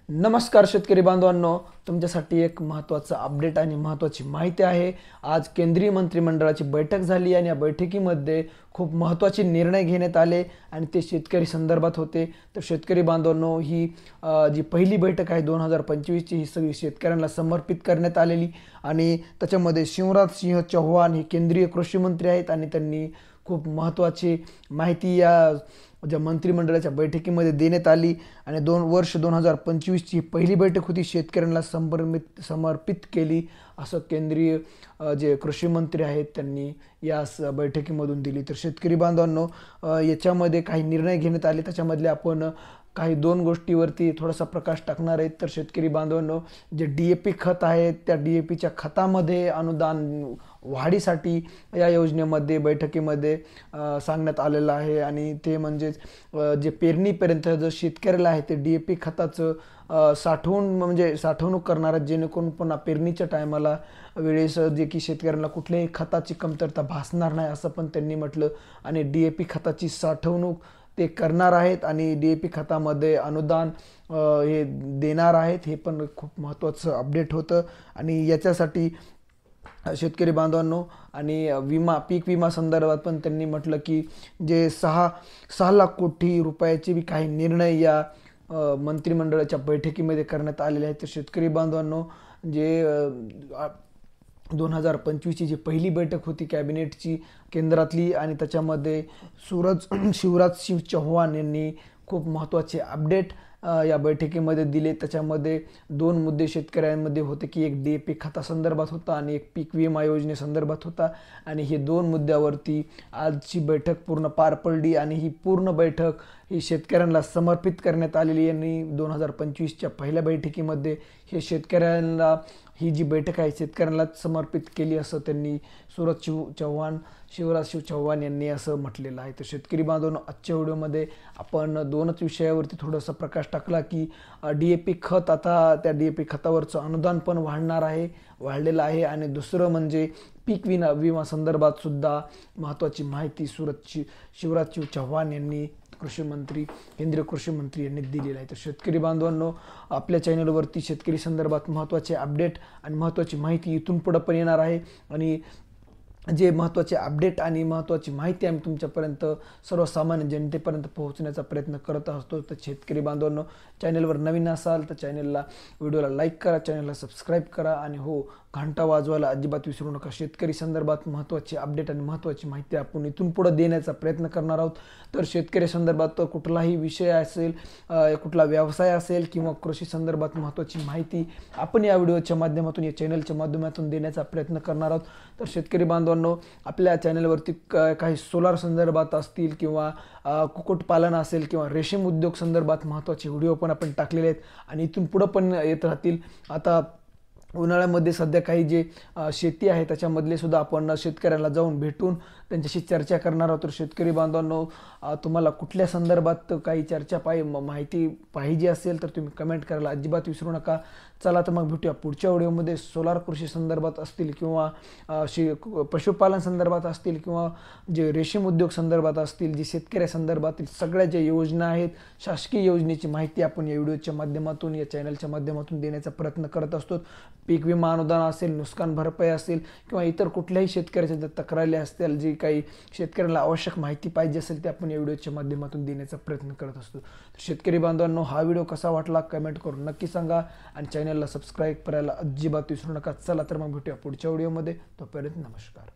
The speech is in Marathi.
नमस्कार शेतकरी बांधवांनो, तुमच्यासाठी एक महत्त्वाचा अपडेट आणि महत्त्वाची माहिती आहे। आज केंद्रीय मंत्रिमंडळाची बैठक झाली आणि या बैठकीमध्ये खूप महत्त्वाचे निर्णय घेण्यात आले आणि ते शेतकरी संदर्भात होते। तर शेतकरी बांधवांनो, ही जी पहिली बैठक आहे 2025 ची, ही सगळी शेतकऱ्यांना समर्पित करण्यात आलेली आणि त्याच्यामध्ये शिवराज सिंह चौहान हे केंद्रीय कृषी मंत्री आहेत आणि त्यांनी खूप महत्त्वाची माहिती या ज्या मंत्रिमंडळाच्या बैठकीमध्ये देण्यात आली आणि 2025 ची पहिली बैठक होती, शेतकऱ्यांना समर्पित केली असं केंद्रीय जे कृषी मंत्री आहेत त्यांनी या बैठकीमधून दिली। तर शेतकरी बांधवांनो, याच्यामध्ये काही निर्णय घेण्यात आले, त्याच्यामधले आपण काही दोन गोष्टीवरती थोडासा प्रकाश टाकणार आहेत। तर शेतकरी बांधवांनो, जे DAP खत आहे त्या DAPच्या खतामध्ये अनुदान वाढीसाठी या योजनेमध्ये बैठकीमध्ये सांगण्यात आलेलं आहे आणि ते म्हणजेच जे पेरणीपर्यंत जो शेतकऱ्याला आहे ते DAP खताचं साठवणूक करणार, जेणेकरून पुन्हा पेरणीच्या टायमाला वेळेस जे की शेतकऱ्यांना कुठल्याही खताची कमतरता भासणार नाही असं पण त्यांनी म्हटलं आणि DAP खताची साठवणूक ते करणार आहेत आणि DAP खतामध्ये अनुदान हे देणार आहेत। हे पण खूप महत्त्वाचं अपडेट होतं आणि याच्यासाठी शेतकरी बांधवांनो आणि पीक विमा संदर्भात पण त्यांनी म्हटलं की जे 6 लाख कोटी रुपयाचे काही निर्णय या मंत्रिमंडळाच्या बैठकीमध्ये करण्यात आलेले आहेत। तर शेतकरी बांधवांनो, जे 2025 ची जी पहिली बैठक होती कॅबिनेटची केंद्रातली आणि त्याच्यामध्ये शिवराज सिंह चौहान यांनी खूप महत्त्वाचे अपडेट या बैठकीमध्ये दिले। त्याच्यामध्ये दोन मुद्दे शेतकऱ्यांमध्ये होते की एक DAP खतासंदर्भात होता आणि एक पीक विमा योजनेसंदर्भात होता आणि हे दोन मुद्द्यावरती आजची बैठक पूर्ण पार पडली आणि ही पूर्ण बैठक ही शेतकऱ्यांना समर्पित करण्यात आलेली यांनी 2025 च्या पहिल्या बैठकीमध्ये हे शेतकऱ्यांना ही जी बैठक आहे शेतकऱ्यांना समर्पित केली असं त्यांनी शिवराज सिंह चौहान यांनी असं म्हटलेलं आहे। तर शेतकरी बांधवांनो, आजच्या व्हिडिओमध्ये आपण दोनच विषयावरती थोडासा प्रकाश टाकला की DAP खत, आता त्या DAP खतावरचं अनुदान पण वाढलेलं आहे आणि दुसरं म्हणजे पीक विमा संदर्भात सुद्धा महत्त्वाची माहिती शिवराज सिंह चौहान यांनी केंद्रीय कृषी मंत्री यांनी दिलेला आहे। तर शेतकरी बांधवांनो, आपल्या चॅनलवरती शेतकरी संदर्भात महत्त्वाचे अपडेट आणि महत्त्वाची माहिती इथून पुढे पण येणार आहे आणि जे महत्त्वाचे अपडेट आणि महत्त्वाची माहिती आम्ही तुमच्यापर्यंत सर्वसामान्य जनतेपर्यंत पोहोचण्याचा प्रयत्न करत असतो। तर शेतकरी बांधवांनो, चॅनलवर नवीन असाल तर व्हिडिओला लाईक करा, चॅनलला सबस्क्राईब करा आणि हो, घंटा वाजवायला अजिबात विसरू नका। शेतकरी संदर्भात महत्त्वाचे अपडेट आणि महत्त्वाची माहिती आपण इथून पुढे देण्याचा प्रयत्न करणार आहोत। तर शेतकरी संदर्भात कुठलाही विषय असेल, कुठला व्यवसाय असेल किंवा कृषी संदर्भात महत्त्वाची माहिती आपण या व्हिडिओच्या माध्यमातून, या चॅनलच्या माध्यमातून देण्याचा प्रयत्न करणार आहोत। तर शेतकरी बांधवांनो, आपल्या चॅनलवरती काही सोलार संदर्भात असतील किंवा कुक्कुटपालन असेल किंवा रेशीम उद्योग संदर्भात महत्त्वाचे व्हिडिओ पण आपण टाकलेले आहेत आणि इथून पुढे पण येत राहतील। आता उन्हाळ्यामध्ये सध्या काही जे शेती आहे त्याच्यामधले सुद्धा आपण शेतकऱ्याला जाऊन भेटून त्यांच्याशी चर्चा करणार आहोत। तर शेतकरी बांधवांनो, तुम्हाला कुठल्या संदर्भात काही माहिती पाहिजे असेल तर तुम्ही कमेंट करायला अजिबात विसरू नका। चला तर मग भेटूया पुढच्या व्हिडिओमध्ये। सोलार कृषी संदर्भात असतील किंवा पशुपालन संदर्भात असतील किंवा जे रेशीम उद्योग संदर्भात असतील, जे शेतकऱ्या संदर्भातील सगळ्या ज्या योजना आहेत, शासकीय योजनेची माहिती आपण या व्हिडिओच्या माध्यमातून, या चॅनलच्या माध्यमातून देण्याचा प्रयत्न करत असतो। पीक विमा अनुदान असेल, नुकसान भरपाई असेल किंवा इतर कुठल्याही शेतकऱ्याच्या जर तक्रारी असतील, जी काही शेतकऱ्याला आवश्यक माहिती पाहिजे असेल ते आपण या व्हिडिओच्या माध्यमातून देण्याचा प्रयत्न करत असतो। शेतकरी बांधवांनो, हा व्हिडिओ कसा वाटला कमेंट करून नक्की सांगा आणि चॅनलला सबस्क्राईब करायला अजिबात विसरू नका। चला तर मग भेटूया पुढच्या व्हिडिओमध्ये, तोपर्यंत नमस्कार।